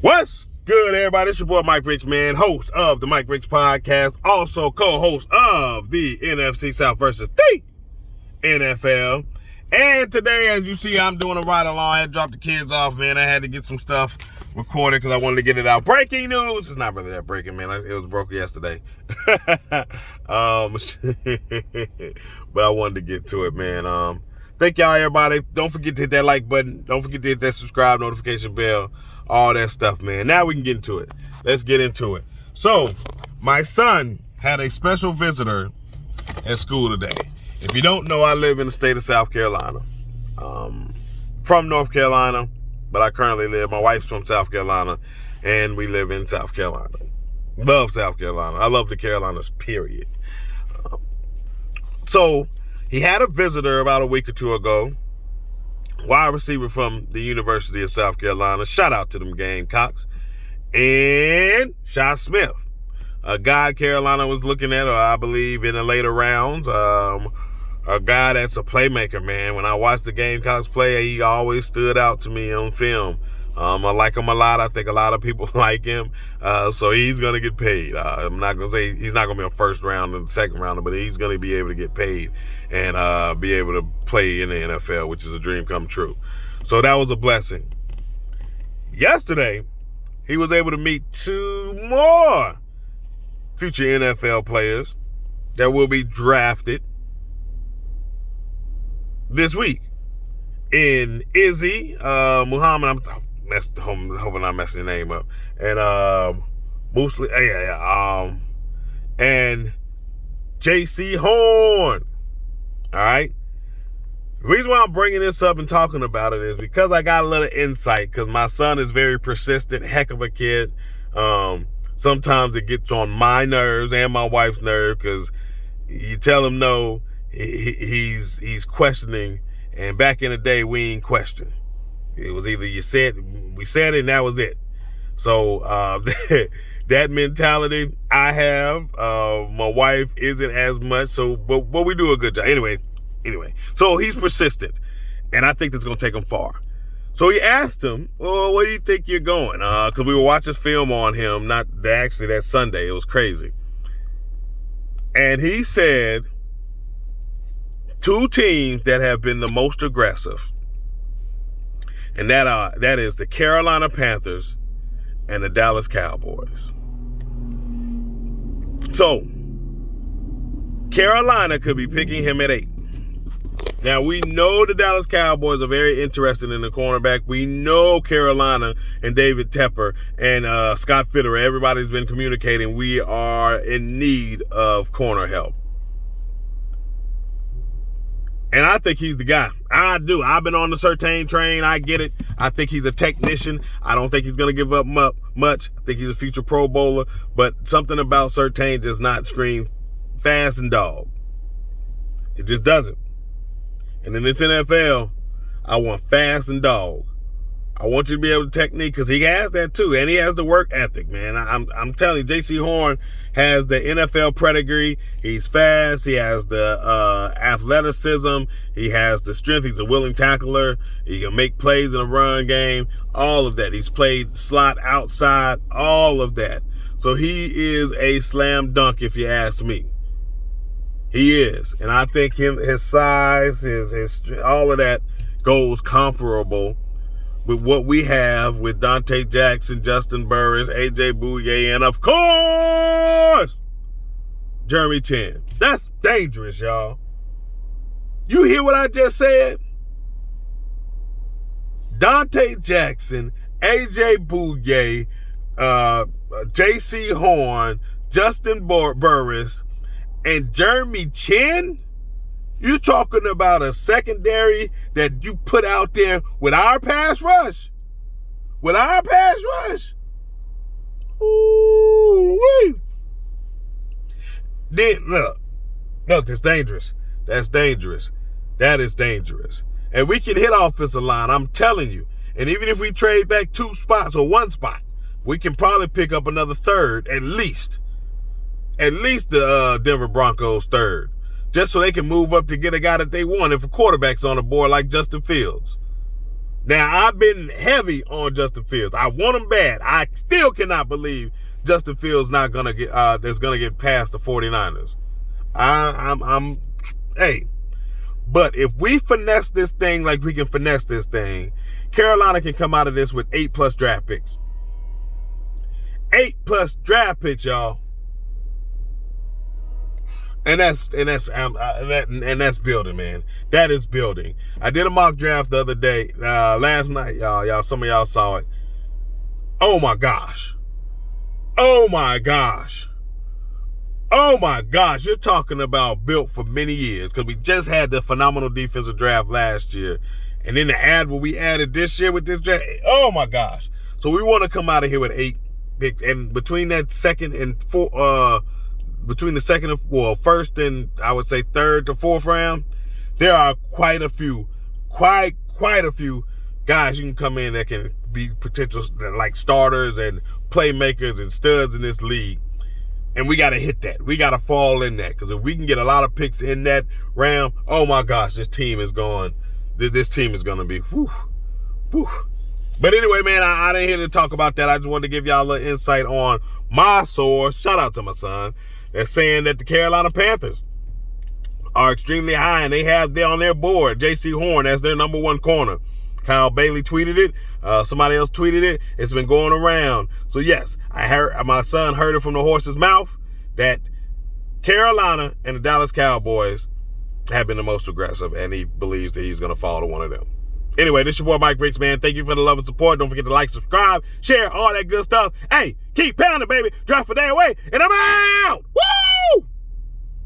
What's good, everybody? It's your boy Mike Ricks, man, host of the Mike Ricks Podcast, also co-host of the NFC South versus the NFL. And today, as you see, I'm doing a ride along. I had to drop the kids off, man. I had to get some stuff recorded because I wanted to get it out. Breaking news! It's not really that breaking, man. It was broke yesterday. But I wanted to get to it, man. Thank y'all, everybody. Don't forget to hit that like button. Don't forget to hit that subscribe notification bell. All that stuff, man. Now we can get into it. Let's get into it. So, my son had a special visitor at school today. If you don't know, I live in the state of South Carolina. From North Carolina, but I currently my wife's from South Carolina, and we live in South Carolina. Love South Carolina. I love the Carolinas, period. So, he had a visitor about a week or two ago. Wide receiver from the University of South Carolina. Shout out to them Gamecocks. And Shi Smith, a guy Carolina was looking at, I believe, in the later rounds. A guy that's a playmaker, man. When I watched the Gamecocks play, he always stood out to me on film. I like him a lot. I think a lot of people like him. So he's going to get paid. I'm not going to say he's not going to be a first round and second rounder, but he's going to be able to get paid and be able to play in the NFL, which is a dream come true. So that was a blessing. Yesterday, he was able to meet two more future NFL players that will be drafted this week. In Izzy Muhammad, I'm hoping I'm messing the name up, and mostly, and Jaycee Horn. All right. The reason why I'm bringing this up and talking about it is because I got a little insight. Because my son is very persistent, heck of a kid. Sometimes it gets on my nerves and my wife's nerve because you tell him no, he's questioning. And back in the day, we ain't question. It was either we said it, and that was it. So that mentality I have. My wife isn't as much. So, but we do a good job. Anyway. So he's persistent, and I think that's gonna take him far. So he asked him, "Well, where do you think you're going?" Because we were watching film on him. Actually that Sunday. It was crazy. And he said, two teams that have been the most aggressive, and that is the Carolina Panthers and the Dallas Cowboys. So, Carolina could be picking him at 8. Now, we know the Dallas Cowboys are very interested in the cornerback. We know Carolina and David Tepper and Scott Fitterer, everybody's been communicating. We are in need of corner help. And I think he's the guy. I do. I've been on the Surtain train. I get it. I think he's a technician. I don't think he's going to give up much. I think he's a future Pro Bowler. But something about Surtain does not scream fast and dog. It just doesn't. And in this NFL, I want fast and dog. I want you to be able to technique because he has that too. And he has the work ethic, man. I'm telling you, Jaycee Horn has the NFL pedigree. He's fast. He has the athleticism. He has the strength. He's a willing tackler. He can make plays in a run game. All of that. He's played slot outside. All of that. So he is a slam dunk if you ask me. He is. And I think his size, his all of that goes comparable with what we have with Dante Jackson, Justin Burris, A.J. Bouye, and of course, Jeremy Chin. That's dangerous, y'all. You hear what I just said? Dante Jackson, A.J. Bouye, Jaycee Horn, Justin Burris, and Jeremy Chin? You talking about a secondary that you put out there with our pass rush? With our pass rush? Ooh-wee. Then, look, that's dangerous. That's dangerous. That is dangerous. And we can hit offensive line, I'm telling you. And even if we trade back 2 spots or 1 spot, we can probably pick up another third at least. At least the Denver Broncos third. Just so they can move up to get a guy that they want if a quarterback's on the board like Justin Fields. Now, I've been heavy on Justin Fields. I want him bad. I still cannot believe Justin Fields not gonna get that's gonna get past the 49ers. Hey, but if we finesse this thing like we can finesse this thing, Carolina can come out of this with 8+ draft picks. 8+ draft picks, y'all. And that's building, man. That is building. I did a mock draft the other day, last night, y'all. Some of y'all saw it. Oh my gosh. Oh my gosh. Oh my gosh. You're talking about built for many years, because we just had the phenomenal defensive draft last year, and then what we added this year with this draft. Oh my gosh. So we want to come out of here with 8 picks, and between that first and I would say third to fourth round, there are quite a few guys you can come in that can be potential like starters and playmakers and studs in this league. And we got to hit that. We got to fall in that, because if we can get a lot of picks in that round, oh my gosh, this team is going to be whew. But anyway, man, I didn't here to talk about that. I just wanted to give y'all a little insight on my source. Shout out to my son. They're saying that the Carolina Panthers are extremely high, and they have there on their board Jaycee Horn as their number 1 corner. Kyle Bailey tweeted it. Somebody else tweeted it. It's been going around. So yes, my son heard it from the horse's mouth that Carolina and the Dallas Cowboys have been the most aggressive, and he believes that he's going to fall to one of them. Anyway, this is your boy Mike Ricks, man. Thank you for the love and support. Don't forget to like, subscribe, share, all that good stuff. Hey, keep pounding, baby. Draft a day away, and I'm out. Woo!